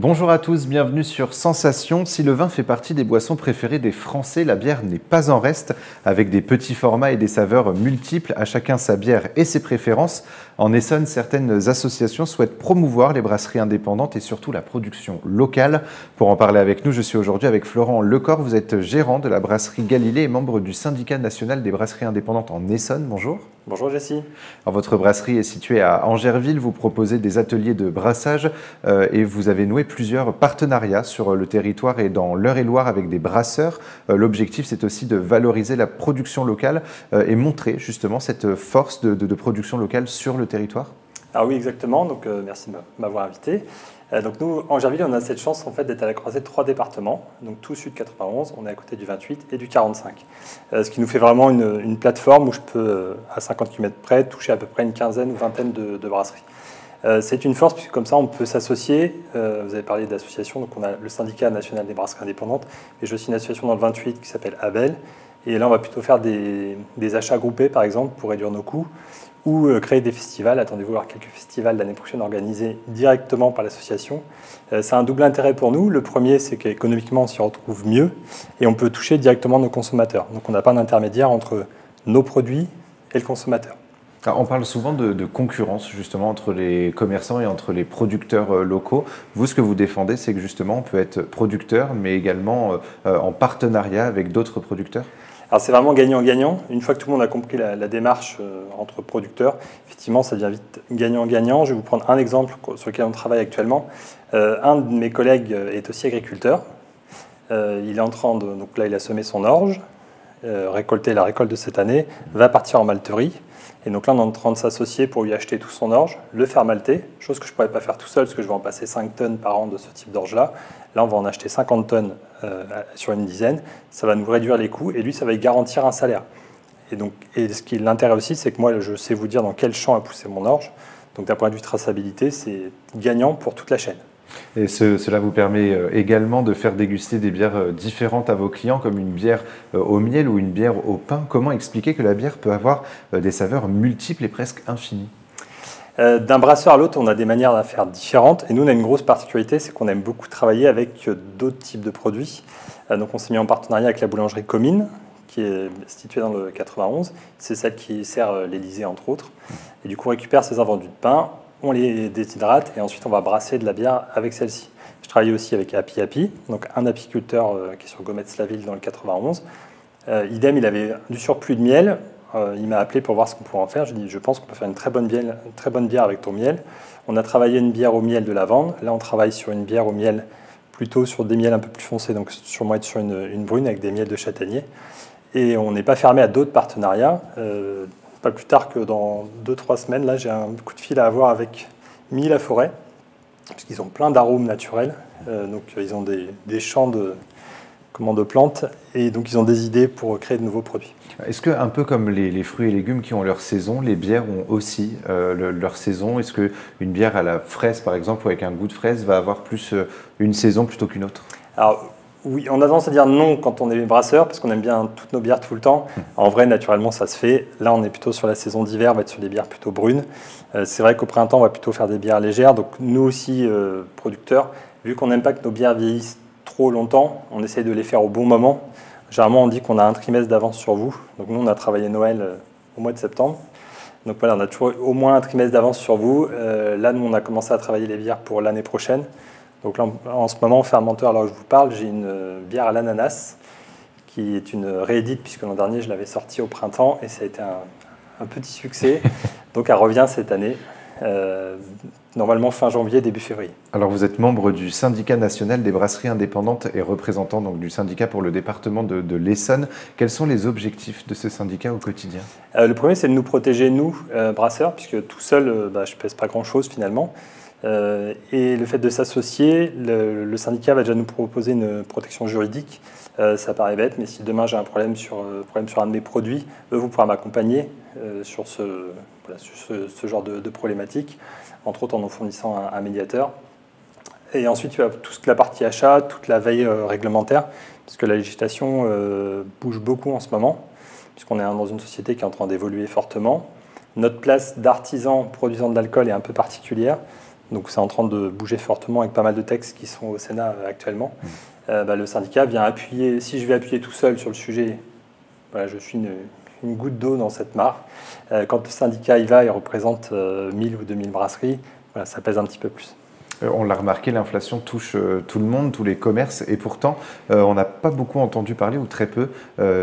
Bonjour à tous, bienvenue sur Sensation. Si le vin fait partie des boissons préférées des Français, la bière n'est pas en reste. Avec des petits formats et des saveurs multiples, à chacun sa bière et ses préférences. En Essonne, certaines associations souhaitent promouvoir les brasseries indépendantes et surtout la production locale. Pour en parler avec nous, je suis aujourd'hui avec Florent Lecor. Vous êtes gérant de la brasserie Galilée et membre du syndicat national des brasseries indépendantes en Essonne. Bonjour. Bonjour Jessie. Alors, votre brasserie est située à Angerville, vous proposez des ateliers de brassage et vous avez noué plusieurs partenariats sur le territoire et dans l'Eure-et-Loire avec des brasseurs. L'objectif, c'est aussi de valoriser la production locale et montrer justement cette force de production locale sur le territoire. Ah oui, exactement. Donc, merci de m'avoir invité. Donc nous, Angerville, on a cette chance en fait d'être à la croisée de 3 départements, donc tout sud 91, on est à côté du 28 et du 45. Ce qui nous fait vraiment une plateforme où je peux, à 50 km près, toucher à peu près une quinzaine ou vingtaine de brasseries. C'est une force puisque comme ça on peut s'associer. Vous avez parlé d'associations, donc on a le syndicat national des brasseries indépendantes, mais j'ai aussi une association dans le 28 qui s'appelle Abel. Et là on va plutôt faire des achats groupés par exemple pour réduire nos coûts, ou créer des festivals. Attendez-vous à voir quelques festivals l'année prochaine organisés directement par l'association. C'est un double intérêt pour nous. Le premier, c'est qu'économiquement, on s'y retrouve mieux et on peut toucher directement nos consommateurs. Donc on n'a pas d'intermédiaire entre nos produits et le consommateur. Alors, on parle souvent de concurrence justement entre les commerçants et entre les producteurs locaux. Vous, ce que vous défendez, c'est que justement on peut être producteur, mais également en partenariat avec d'autres producteurs. Alors c'est vraiment gagnant-gagnant. Une fois que tout le monde a compris la démarche entre producteurs, effectivement, ça devient vite gagnant-gagnant. Je vais vous prendre un exemple sur lequel on travaille actuellement. Un de mes collègues est aussi agriculteur. Il est en train de, donc là, il a semé son orge, récolté la récolte de cette année, va partir en malterie. Et donc là, on est en train de s'associer pour lui acheter tout son orge, le faire malter, chose que je ne pourrais pas faire tout seul, parce que je vais en passer 5 tonnes par an de ce type d'orge-là. Là, on va en acheter 50 tonnes sur une dizaine. Ça va nous réduire les coûts, et lui, ça va lui garantir un salaire. Et ce qui est l'intérêt aussi, c'est que moi, je sais vous dire dans quel champ a poussé mon orge. Donc d'un point de vue traçabilité, c'est gagnant pour toute la chaîne. Et cela vous permet également de faire déguster des bières différentes à vos clients, comme une bière au miel ou une bière au pain. Comment expliquer que la bière peut avoir des saveurs multiples et presque infinies ? D'un brasseur à l'autre, on a des manières de faire différentes. Et nous, on a une grosse particularité, c'est qu'on aime beaucoup travailler avec d'autres types de produits. Donc on s'est mis en partenariat avec la boulangerie Comines, qui est située dans le 91. C'est celle qui sert l'Élysée, entre autres. Et du coup, on récupère ces invendus de pain, on les déshydrate et ensuite on va brasser de la bière avec celle-ci. Je travaille aussi avec Happy Happy, donc un apiculteur qui est sur Gometz-la-Ville dans le 91. Idem, il avait du surplus de miel. Il m'a appelé pour voir ce qu'on pourrait en faire. Je lui ai dit, je pense qu'on peut faire une très bonne bière avec ton miel. On a travaillé une bière au miel de lavande. Là, on travaille sur une bière au miel plutôt sur des miels un peu plus foncés, donc sûrement être sur une brune avec des miels de châtaignier. Et on n'est pas fermé à d'autres partenariats. Pas plus tard que dans 2-3 semaines, là, j'ai un coup de fil à avoir avec Milly-la-Forêt, parce qu'ils ont plein d'arômes naturels. Donc, ils ont des champs de plantes, et donc ils ont des idées pour créer de nouveaux produits. Est-ce que, un peu comme les fruits et légumes qui ont leur saison, les bières ont aussi leur saison? Est-ce qu'une bière à la fraise, par exemple, ou avec un goût de fraise, va avoir plus une saison plutôt qu'une autre? Alors, oui, on a tendance à dire non quand on est brasseur, parce qu'on aime bien toutes nos bières tout le temps. En vrai, naturellement, ça se fait. Là, on est plutôt sur la saison d'hiver, on va être sur des bières plutôt brunes. C'est vrai qu'au printemps, on va plutôt faire des bières légères. Donc, nous aussi, producteurs, vu qu'on n'aime pas que nos bières vieillissent trop longtemps, on essaye de les faire au bon moment. Généralement, on dit qu'on a un trimestre d'avance sur vous. Donc, nous, on a travaillé Noël au mois de septembre. Donc, voilà, on a toujours au moins un trimestre d'avance sur vous. Là, nous, on a commencé à travailler les bières pour l'année prochaine. Donc là, en ce moment, fermenteur, alors que je vous parle, j'ai une bière à l'ananas qui est une réédite, puisque l'an dernier, je l'avais sortie au printemps et ça a été un petit succès. Donc elle revient cette année, normalement fin janvier, début février. Alors vous êtes membre du syndicat national des brasseries indépendantes et représentant donc du syndicat pour le département de l'Essonne. Quels sont les objectifs de ce syndicat au quotidien? Le premier, c'est de nous protéger, nous, brasseurs, puisque tout seul, je ne pèse pas grand-chose finalement. Et le fait de s'associer, le syndicat va déjà nous proposer une protection juridique. Ça paraît bête, mais si demain j'ai un problème sur un de mes produits, vous pourrez m'accompagner sur ce genre de problématique, entre autres en nous fournissant un médiateur. Et ensuite, il y a toute la partie achat, toute la veille réglementaire, parce que la législation bouge beaucoup en ce moment, puisqu'on est dans une société qui est en train d'évoluer fortement. Notre place d'artisan produisant de l'alcool est un peu particulière. Donc c'est en train de bouger fortement avec pas mal de textes qui sont au Sénat actuellement. Le syndicat vient appuyer, si je vais appuyer tout seul sur le sujet, voilà, je suis une goutte d'eau dans cette mare. Quand le syndicat y va, il représente 1000 ou 2000 brasseries, voilà, ça pèse un petit peu plus. On l'a remarqué, l'inflation touche tout le monde, tous les commerces, et pourtant, on n'a pas beaucoup entendu parler, ou très peu,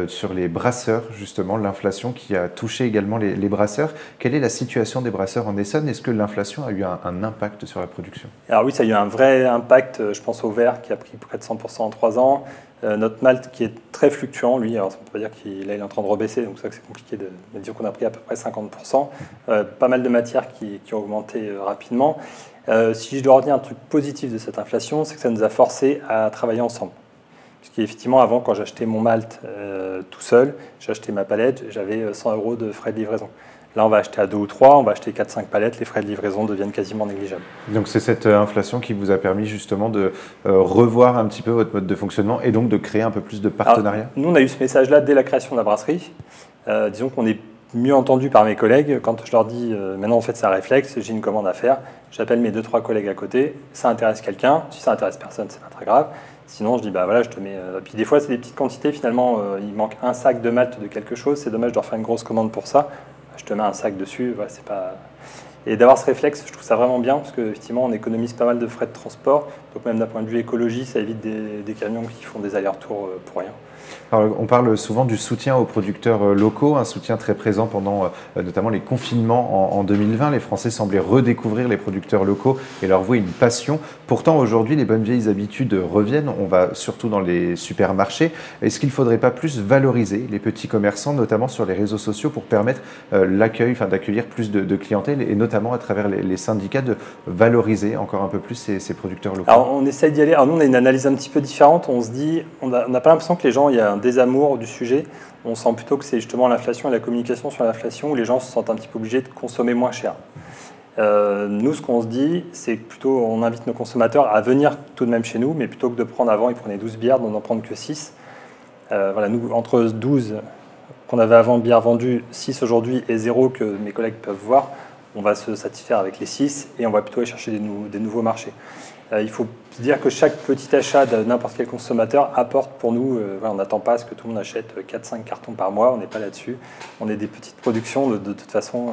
sur les brasseurs, justement, l'inflation qui a touché également les brasseurs. Quelle est la situation des brasseurs en Essonne? Est-ce que l'inflation a eu un impact sur la production? Alors oui, ça a eu un vrai impact, je pense au verre, qui a pris près de 100% en 3 ans. Notre malt qui est très fluctuant, lui, alors ça ne peut pas dire qu'il est en train de rebaisser, donc c'est ça que c'est compliqué de dire qu'on a pris à peu près 50%. Pas mal de matières qui ont augmenté rapidement. Si je dois retenir un truc positif de cette inflation, c'est que ça nous a forcés à travailler ensemble. Puisqu'effectivement, avant, quand j'achetais mon malt tout seul, j'achetais ma palette, j'avais 100 € de frais de livraison. Là, on va acheter à 2 ou 3, on va acheter 4-5 palettes, les frais de livraison deviennent quasiment négligeables. Donc c'est cette inflation qui vous a permis justement de revoir un petit peu votre mode de fonctionnement et donc de créer un peu plus de partenariats? Nous, on a eu ce message-là dès la création de la brasserie. Disons qu'on est mieux entendu par mes collègues. Quand je leur dis maintenant, en fait, c'est un réflexe, j'ai une commande à faire, j'appelle mes 2-3 collègues à côté, ça intéresse quelqu'un, si ça intéresse personne, c'est pas très grave. Sinon, je dis, bah voilà, je te mets. Puis des fois, c'est des petites quantités, finalement, il manque un sac de malt de quelque chose, c'est dommage de refaire une grosse commande pour ça. Je te mets un sac dessus, voilà, c'est pas. Et d'avoir ce réflexe, je trouve ça vraiment bien, parce qu'effectivement, on économise pas mal de frais de transport, donc même d'un point de vue écologie, ça évite des camions qui font des allers-retours pour rien. Alors, on parle souvent du soutien aux producteurs locaux, un soutien très présent pendant notamment les confinements en 2020. Les Français semblaient redécouvrir les producteurs locaux et leur vouer une passion. Pourtant, aujourd'hui, les bonnes vieilles habitudes reviennent. On va surtout dans les supermarchés. Est-ce qu'il ne faudrait pas plus valoriser les petits commerçants, notamment sur les réseaux sociaux, pour permettre d'accueillir plus de clientèle et notamment à travers les syndicats de valoriser encore un peu plus ces producteurs locaux? Alors, on essaye d'y aller. Alors, nous, on a une analyse un petit peu différente. On se dit, on n'a pas l'impression que les gens, il y a un désamour du sujet. On sent plutôt que c'est justement l'inflation et la communication sur l'inflation où les gens se sentent un petit peu obligés de consommer moins cher. Nous, ce qu'on se dit, c'est que plutôt on invite nos consommateurs à venir tout de même chez nous, mais plutôt que de prendre avant, ils prenaient 12 bières, d'en prendre que 6. Voilà, nous, entre 12 qu'on avait avant bières vendues, 6 aujourd'hui et 0 que mes collègues peuvent voir, on va se satisfaire avec les 6 et on va plutôt aller chercher des nouveaux marchés. Il faut se dire que chaque petit achat de n'importe quel consommateur apporte pour nous, on n'attend pas à ce que tout le monde achète 4-5 cartons par mois, on n'est pas là-dessus. On est des petites productions, de toute façon,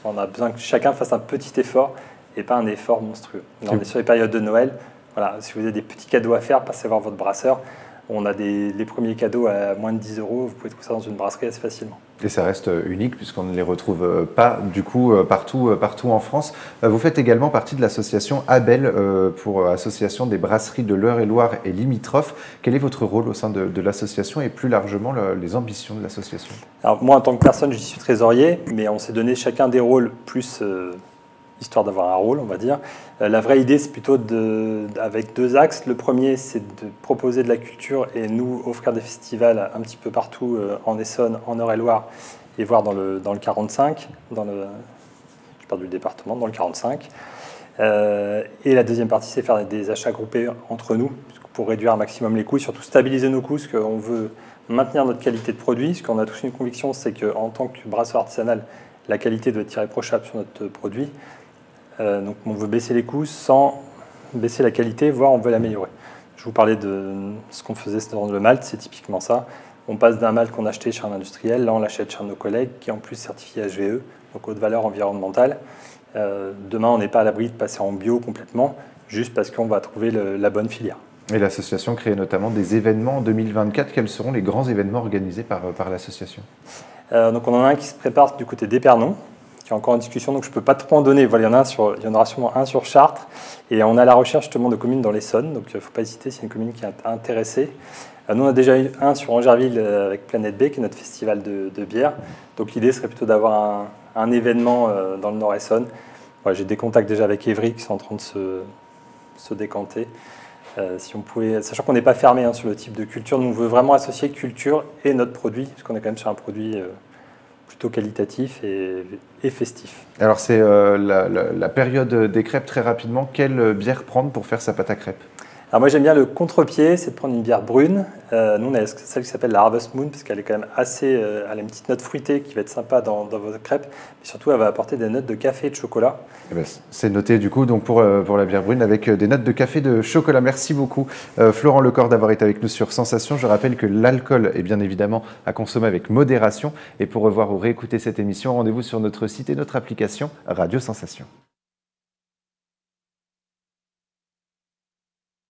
on a besoin que chacun fasse un petit effort et pas un effort monstrueux. Là, on est sur les périodes de Noël, voilà, si vous avez des petits cadeaux à faire, passez voir votre brasseur. On a les premiers cadeaux à moins de 10 €, vous pouvez trouver ça dans une brasserie assez facilement. Et ça reste unique puisqu'on ne les retrouve pas du coup partout en France. Vous faites également partie de l'association ABEL, pour Association des brasseries de l'Eure-et-Loir et limitrophes. Quel est votre rôle au sein de l'association et plus largement les ambitions de l'association? Alors moi en tant que personne, je suis trésorier, mais on s'est donné chacun des rôles plus histoire d'avoir un rôle, on va dire. La vraie idée, c'est plutôt avec 2 axes. Le premier, c'est de proposer de la culture et nous offrir des festivals un petit peu partout en Essonne, en Eure-et-Loir, et voire dans le 45, j'ai perdu le département, dans le 45. Et la deuxième partie, c'est faire des achats groupés entre nous, pour réduire un maximum les coûts, et surtout stabiliser nos coûts, parce qu'on veut maintenir notre qualité de produit. Ce qu'on a tous une conviction, c'est qu'en tant que brasseur artisanal, la qualité doit être irréprochable sur notre produit. Donc on veut baisser les coûts sans baisser la qualité, voire on veut l'améliorer. Je vous parlais de ce qu'on faisait dans le malt, c'est typiquement ça. On passe d'un malt qu'on achetait chez un industriel, là on l'achète chez nos collègues, qui est en plus certifié HVE, donc haute valeur environnementale. Demain on n'est pas à l'abri de passer en bio complètement, juste parce qu'on va trouver la bonne filière. Et l'association crée notamment des événements en 2024. Quels seront les grands événements organisés par l'association? Donc on en a un qui se prépare du côté d'Épernon, qui est encore en discussion, donc je ne peux pas trop en donner. Voilà, il y en aura sûrement un sur Chartres, et on a la recherche justement de communes dans l'Essonne, donc il ne faut pas hésiter s'il y a une commune qui est intéressée. Nous, on a déjà eu un sur Angerville avec Planète B, qui est notre festival de bière. Donc l'idée serait plutôt d'avoir un événement dans le Nord-Essonne. Voilà, j'ai des contacts déjà avec Évry qui sont en train de se décanter. Si on pouvait, sachant qu'on n'est pas fermé sur le type de culture, nous on veut vraiment associer culture et notre produit, parce qu'on est quand même sur un produit plutôt qualitatif et festif. Alors c'est la période des crêpes très rapidement. Quelle bière prendre pour faire sa pâte à crêpes? Alors moi j'aime bien le contre-pied, c'est de prendre une bière brune. Nous on a celle qui s'appelle la Harvest Moon, parce qu'elle est quand même assez... elle a une petite note fruitée qui va être sympa dans votre crêpe. Mais surtout elle va apporter des notes de café et de chocolat. C'est noté du coup donc pour la bière brune avec des notes de café de chocolat. Merci beaucoup Florent Lecor d'avoir été avec nous sur Sensation. Je rappelle que l'alcool est bien évidemment à consommer avec modération. Et pour revoir ou réécouter cette émission, rendez-vous sur notre site et notre application Radio Sensation.